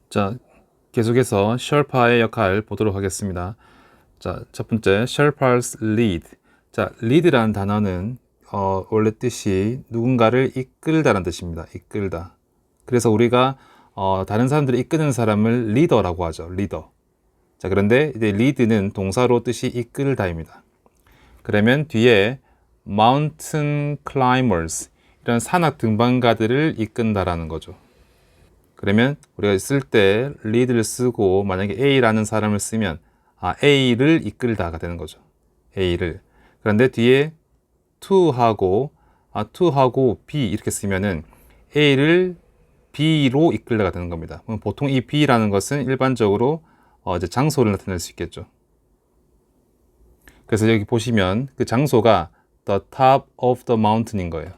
자, 계속해서 셜파의 역할 보도록 하겠습니다. 자, 첫 번째, Sherpa's lead. 자, lead라는 단어는 원래 뜻이 누군가를 이끌다라는 뜻입니다. 이끌다. 그래서 우리가 다른 사람들을 이끄는 사람을 리더라고 하죠. 리더. 자, 그런데 이제 lead는 동사로 뜻이 이끌다입니다. 그러면 뒤에 mountain climbers, 이런 산악 등반가들을 이끈다라는 거죠. 그러면 우리가 쓸 때 lead를 쓰고 만약에 A라는 사람을 쓰면 A를 이끌다가 되는 거죠. A를. 그런데 뒤에 to하고 B 이렇게 쓰면은 A를 B로 이끌다가 되는 겁니다. 보통 이 B라는 것은 일반적으로 이제 장소를 나타낼 수 있겠죠. 그래서 여기 보시면 그 장소가 the top of the mountain인 거예요.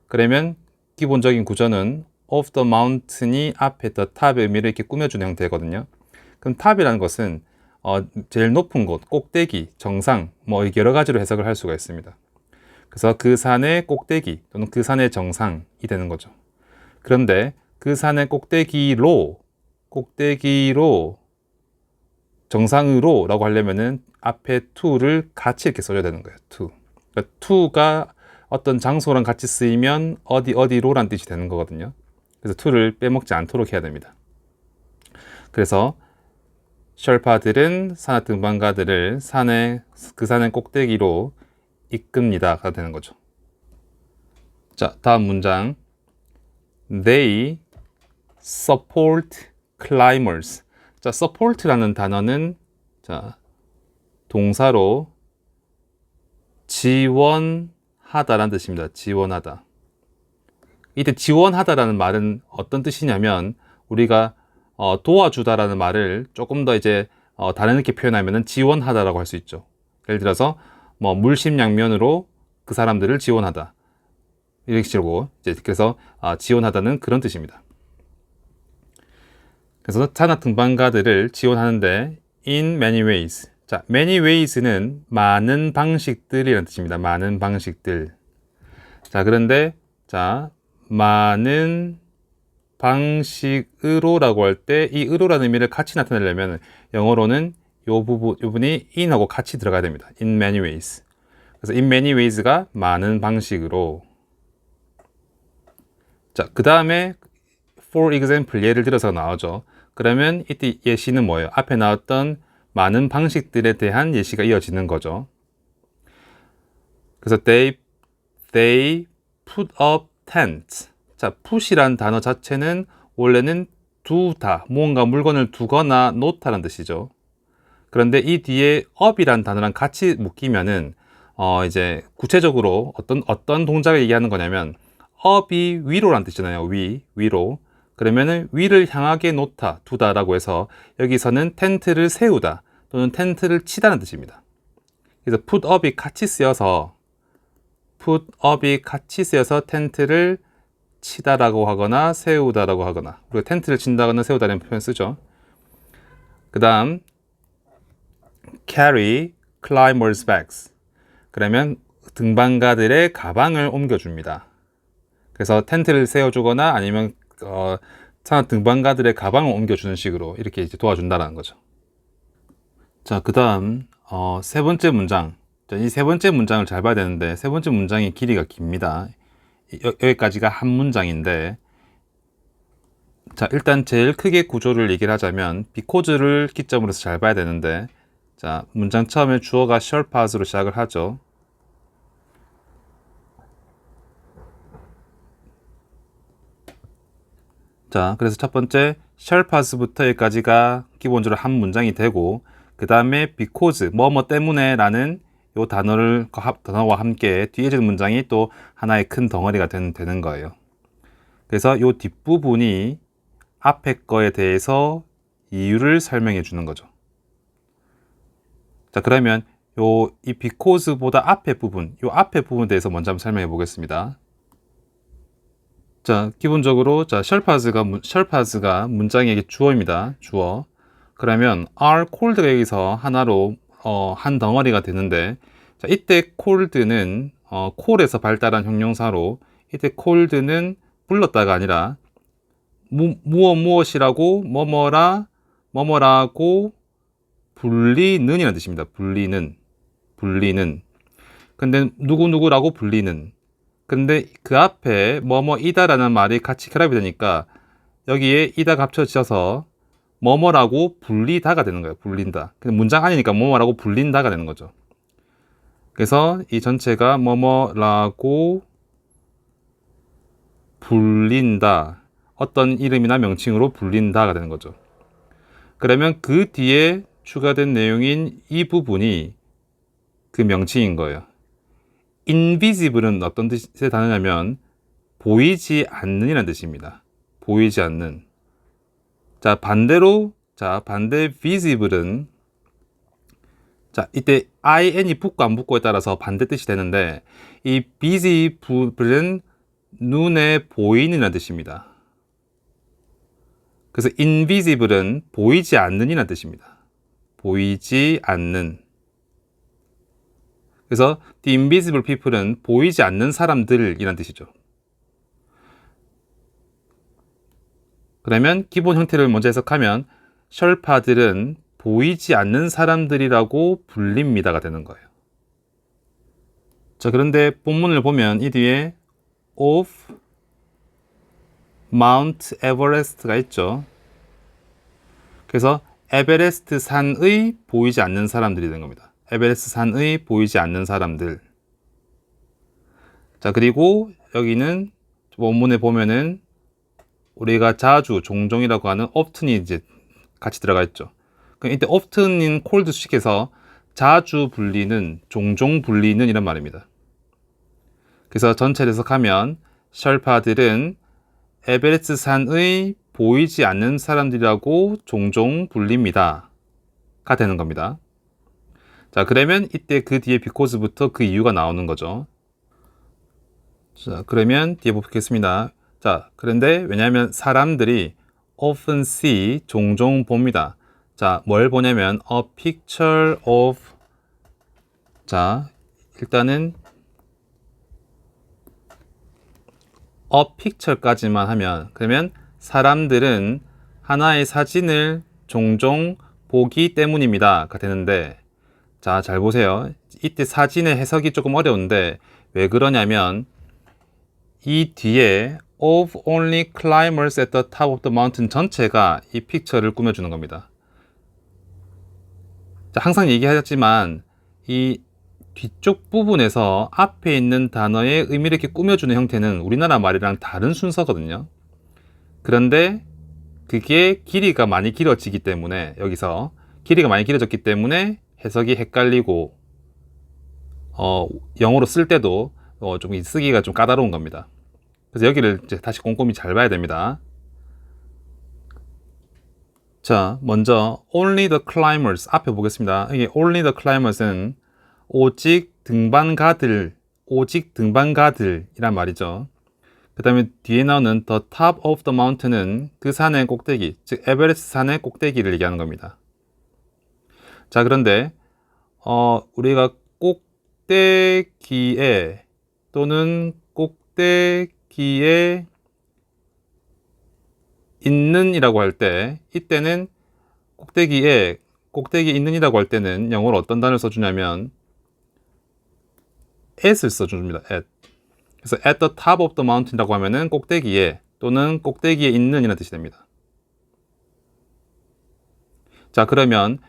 그러면 기본적인 구조는 of the mountain이 앞에 the top의 의미를 이렇게 꾸며주는 형태거든요. 그럼 top이라는 것은 제일 높은 곳, 꼭대기, 정상, 뭐 여러 가지로 해석을 할 수가 있습니다. 그래서 그 산의 꼭대기 또는 그 산의 정상이 되는 거죠. 그런데 그 산의 꼭대기로 정상으로 라고 하려면은 앞에 to를 같이 이렇게 써줘야 되는 거예요. to. 그러니까 to가 어떤 장소랑 같이 쓰이면 어디로란 뜻이 되는 거거든요. 그래서 to를 빼먹지 않도록 해야 됩니다. 그래서 셜파들은 산악 등반가들을 그 산의 꼭대기로 이끕니다가 되는 거죠. 자, 다음 문장. They support climbers. 자, support라는 단어는 동사로 지원하다라는 뜻입니다. 지원하다. 이때 지원하다라는 말은 어떤 뜻이냐면 우리가 도와주다라는 말을 조금 더 이제 다르게 표현하면은 지원하다라고 할 수 있죠. 예를 들어서 뭐 물심양면으로 그 사람들을 지원하다 이렇게 식으로 이제 그래서 지원하다는 그런 뜻입니다. 그래서 산악 등반가들을 지원하는데 in many ways. 자, many ways는 많은 방식들이라는 뜻입니다. 많은 방식들. 자, 그런데 많은 방식으로라고 할 때 이 으로라는 의미를 같이 나타내려면 영어로는 요 부분이 in하고 같이 들어가야 됩니다. in many ways. 그래서 in many ways가 많은 방식으로. 자, 그 다음에 for example 예를 들어서 나오죠. 그러면 이때 예시는 뭐예요? 앞에 나왔던 많은 방식들에 대한 예시가 이어지는 거죠. 그래서 they put up tents. 자, put이란 단어 자체는 원래는 두다, 무언가 물건을 두거나 놓다라는 뜻이죠. 그런데 이 뒤에 up이란 단어랑 같이 묶이면은 이제 구체적으로 어떤 동작을 얘기하는 거냐면 up이 위로란 뜻이잖아요. 위로. 그러면은 위를 향하게 놓다, 두다라고 해서 여기서는 텐트를 세우다 또는 텐트를 치다는 뜻입니다. 그래서 put up이 같이 쓰여서 텐트를 치다라고 하거나 세우다라고 하거나, 우리가 텐트를 친다거나 세우다라는 표현 쓰죠. 그 다음 carry climbers bags. 그러면 등반가들의 가방을 옮겨줍니다. 그래서 텐트를 세워주거나 아니면 산악 등반가들의 가방을 옮겨주는 식으로 이렇게 이제 도와준다는 거죠. 자, 그 다음 세 번째 문장. 이 세 번째 문장을 잘 봐야 되는데 세 번째 문장의 길이가 깁니다. 여기까지가 한 문장인데, 자, 일단 제일 크게 구조를 얘기를 하자면 because를 기점으로 해서 잘 봐야 되는데, 자, 문장 처음에 주어가 Sherpas로 시작을 하죠. 자, 그래서 첫 번째 Sherpas부터 여기까지가 기본적으로 한 문장이 되고, 그 다음에 because, 뭐뭐 때문에 라는 요 단어와 함께 뒤에 있는 문장이 또 하나의 큰 덩어리가 되는 거예요. 그래서 요 뒷부분이 앞에 거에 대해서 이유를 설명해 주는 거죠. 자, 그러면 이 because보다 앞에 부분에 대해서 먼저 한번 설명해 보겠습니다. 자, 기본적으로 Sherpas가 문장의 주어입니다. 주어. 그러면 are cold가 여기서 하나로 한 덩어리가 되는데, 자, 이때 cold는 cold에서 발달한 형용사로, 이때 cold는 불렀다가 아니라 무엇이라고 뭐뭐라고 불리는이라는 뜻입니다. 불리는. 근데 누구누구라고 불리는. 근데 그 앞에 뭐뭐이다라는 말이 같이 결합이 되니까 여기에 이다가 합쳐져서 뭐뭐라고 불리다가 되는 거예요. 불린다. 근데 문장 아니니까 뭐뭐라고 불린다가 되는 거죠. 그래서 이 전체가 뭐뭐라고 불린다. 어떤 이름이나 명칭으로 불린다가 되는 거죠. 그러면 그 뒤에 추가된 내용인 이 부분이 그 명칭인 거예요. invisible은 어떤 뜻의 단어냐면 보이지 않는이라는 뜻입니다. 보이지 않는. 자, 반대로 반대 visible은 이때 in이 붙고 안 붙고에 따라서 반대 뜻이 되는데 이 visible은 눈에 보이는이라는 뜻입니다. 그래서 invisible은 보이지 않는이라는 뜻입니다. 보이지 않는. 그래서 the invisible people은 보이지 않는 사람들이란 뜻이죠. 그러면 기본 형태를 먼저 해석하면 셜파들은 보이지 않는 사람들이라고 불립니다가 되는 거예요. 자, 그런데 본문을 보면 이 뒤에 of Mount Everest가 있죠. 그래서 에베레스트 산의 보이지 않는 사람들이 된 겁니다. 에베레스트 산의 보이지 않는 사람들. 자, 그리고 여기는 원문에 보면은 우리가 자주, 종종이라고 하는 often이 이제 같이 들어가 있죠. 그럼 이때 often인 cold 수식해서 자주 불리는, 종종 불리는 이란 말입니다. 그래서 전체를 해석하면 셜파들은 에베레스트 산의 보이지 않는 사람들이라고 종종 불립니다. 가 되는 겁니다. 자, 그러면 이때 그 뒤에 because부터 그 이유가 나오는 거죠. 자, 그러면 뒤에 보겠습니다. 자, 그런데 왜냐하면 사람들이 often see, 종종 봅니다. 자, 뭘 보냐면 a picture of. 자, 일단은 a picture까지만 하면, 그러면 사람들은 하나의 사진을 종종 보기 때문입니다가 되는데, 자, 잘 보세요. 이때 사진의 해석이 조금 어려운데 왜 그러냐면 이 뒤에 of only climbers at the top of the mountain 전체가 이 픽처를 꾸며주는 겁니다. 자, 항상 얘기하셨지만 이 뒤쪽 부분에서 앞에 있는 단어의 의미를 이렇게 꾸며주는 형태는 우리나라 말이랑 다른 순서거든요. 그런데 그게 길이가 많이 길어지기 때문에 여기서 길이가 많이 길어졌기 때문에 해석이 헷갈리고 영어로 쓸 때도 좀 쓰기가 좀 까다로운 겁니다. 그래서 여기를 이제 다시 꼼꼼히 잘 봐야 됩니다. 자, 먼저 only the climbers 앞에 보겠습니다. 이게 only the climbers은 오직 등반가들 이란 말이죠. 그 다음에 뒤에 나오는 the top of the mountain은 그 산의 꼭대기, 즉 에베레스트 산의 꼭대기를 얘기하는 겁니다. 자, 그런데 우리가 꼭대기에 또는 꼭대기에 있는이라고 할 때, 이때는 꼭대기에 있는이라고 할 때는 영어로 어떤 단어를 써주냐면 at을 써줍니다. at. 그래서 at the top of the mountain이라고 하면은 꼭대기에 또는 꼭대기에 있는 이라는 뜻이 됩니다. 자, 그러면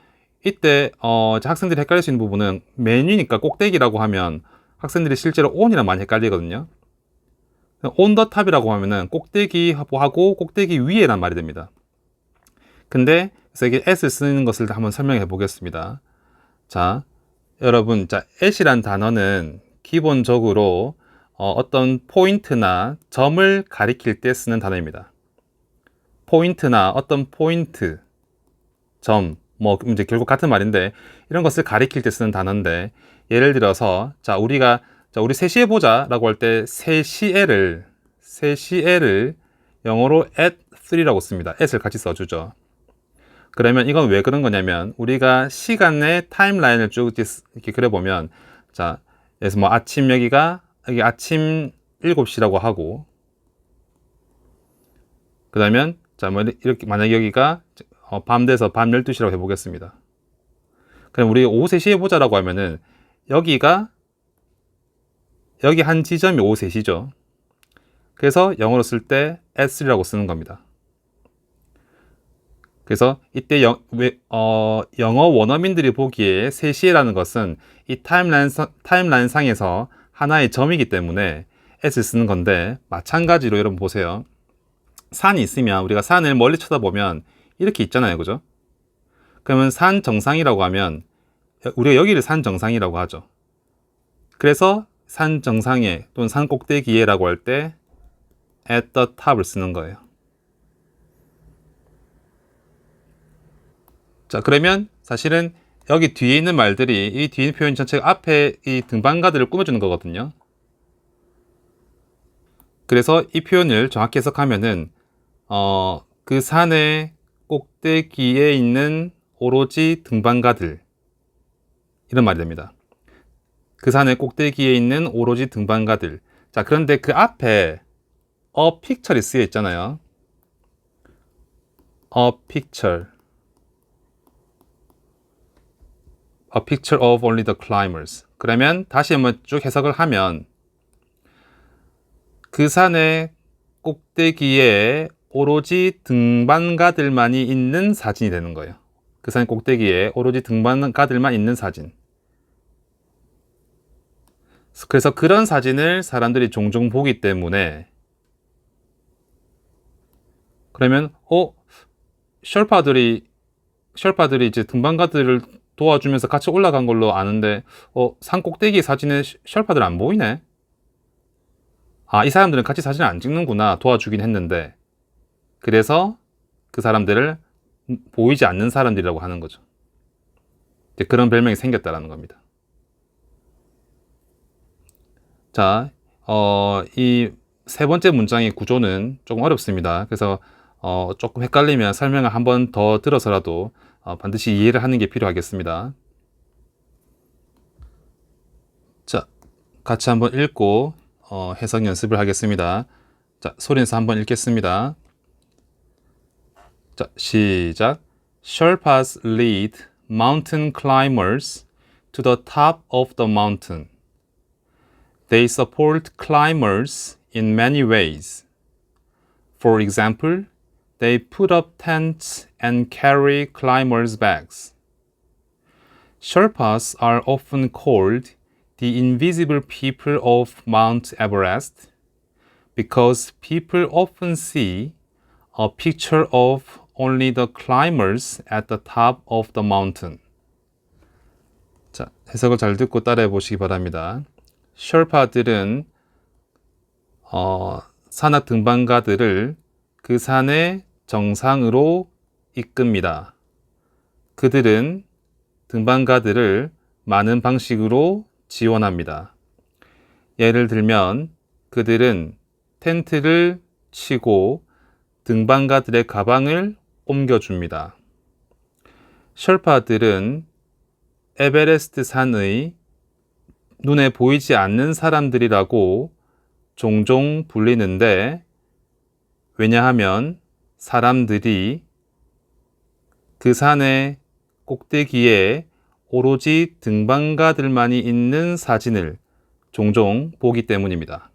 이때 학생들이 헷갈릴 수 있는 부분은 맨 위니까 꼭대기라고 하면 학생들이 실제로 on이랑 많이 헷갈리거든요. on the top이라고 하면은 꼭대기하고 꼭대기 위에란 말이 됩니다. 근데 그래서 이게 at을 쓰는 것을 한번 설명해 보겠습니다. 자, 여러분, 자, at이란 단어는 기본적으로 어떤 포인트나 점을 가리킬 때 쓰는 단어입니다. 포인트나 어떤 포인트, 점, 뭐 이제 결국 같은 말인데 이런 것을 가리킬 때 쓰는 단어인데, 예를 들어서 우리 3시에 보자라고 할 때 3시에를 영어로 at 3라고 씁니다. at을 같이 써주죠. 그러면 이건 왜 그런 거냐면 우리가 시간의 타임라인을 쭉 이렇게 그려보면, 자, 그래서 뭐 아침 여기 아침 7시라고 하고, 그러면 자, 뭐 이렇게 만약에 여기가 밤 돼서 밤 12시라고 해보겠습니다. 그럼 우리 오후 3시에 보자라고 하면은 여기 한 지점이 오후 3시죠. 그래서 영어로 쓸 때 at3라고 쓰는 겁니다. 그래서 이때 영어 원어민들이 보기에 3시에라는 것은 이 타임라인 상에서 하나의 점이기 때문에 at을 쓰는 건데, 마찬가지로 여러분 보세요. 산이 있으면 우리가 산을 멀리 쳐다보면 이렇게 있잖아요. 그죠? 그러면 산 정상이라고 하면 우리가 여기를 산 정상이라고 하죠. 그래서 산 정상에 또는 산 꼭대기에라고 할 때 at the top을 쓰는 거예요. 자, 그러면 사실은 여기 뒤에 있는 말들이, 이 뒤에 있는 표현 전체가 앞에 이 등반가들을 꾸며주는 거거든요. 그래서 이 표현을 정확히 해석하면은 그 산의 꼭대기에 있는 오로지 등반가들, 이런 말이 됩니다. 그 산의 꼭대기에 있는 오로지 등반가들. 자, 그런데 그 앞에 a picture이 쓰여 있잖아요. a picture of only the climbers. 그러면 다시 한번 쭉 해석을 하면 그 산의 꼭대기에 오로지 등반가들만이 있는 사진이 되는 거예요. 그 산 꼭대기에 오로지 등반가들만 있는 사진. 그래서 그런 사진을 사람들이 종종 보기 때문에, 그러면 셜파들이 이제 등반가들을 도와주면서 같이 올라간 걸로 아는데 산 꼭대기 사진에 셜파들 안 보이네. 이 사람들은 같이 사진을 안 찍는구나. 도와주긴 했는데. 그래서 그 사람들을 보이지 않는 사람들이라고 하는 거죠. 그런 별명이 생겼다라는 겁니다. 자, 이 세 번째 문장의 구조는 조금 어렵습니다. 그래서 조금 헷갈리면 설명을 한 번 더 들어서라도 반드시 이해를 하는 게 필요하겠습니다. 자, 같이 한번 읽고 해석 연습을 하겠습니다. 자, 소리내서 한번 읽겠습니다. 자, 시작. Sherpas lead mountain climbers to the top of the mountain. They support climbers in many ways. For example, they put up tents and carry climbers' bags. Sherpas are often called the invisible people of Mount Everest because people often see a picture of only the climbers at the top of the mountain. 자, 해석을 잘 듣고 따라해 보시기 바랍니다. 셜파들은 산악 등반가들을 그 산의 정상으로 이끕니다. 그들은 등반가들을 많은 방식으로 지원합니다. 예를 들면 그들은 텐트를 치고 등반가들의 가방을 옮겨줍니다. 셜파들은 에베레스트 산의 눈에 보이지 않는 사람들이라고 종종 불리는데, 왜냐하면 사람들이 그 산의 꼭대기에 오로지 등반가들만이 있는 사진을 종종 보기 때문입니다.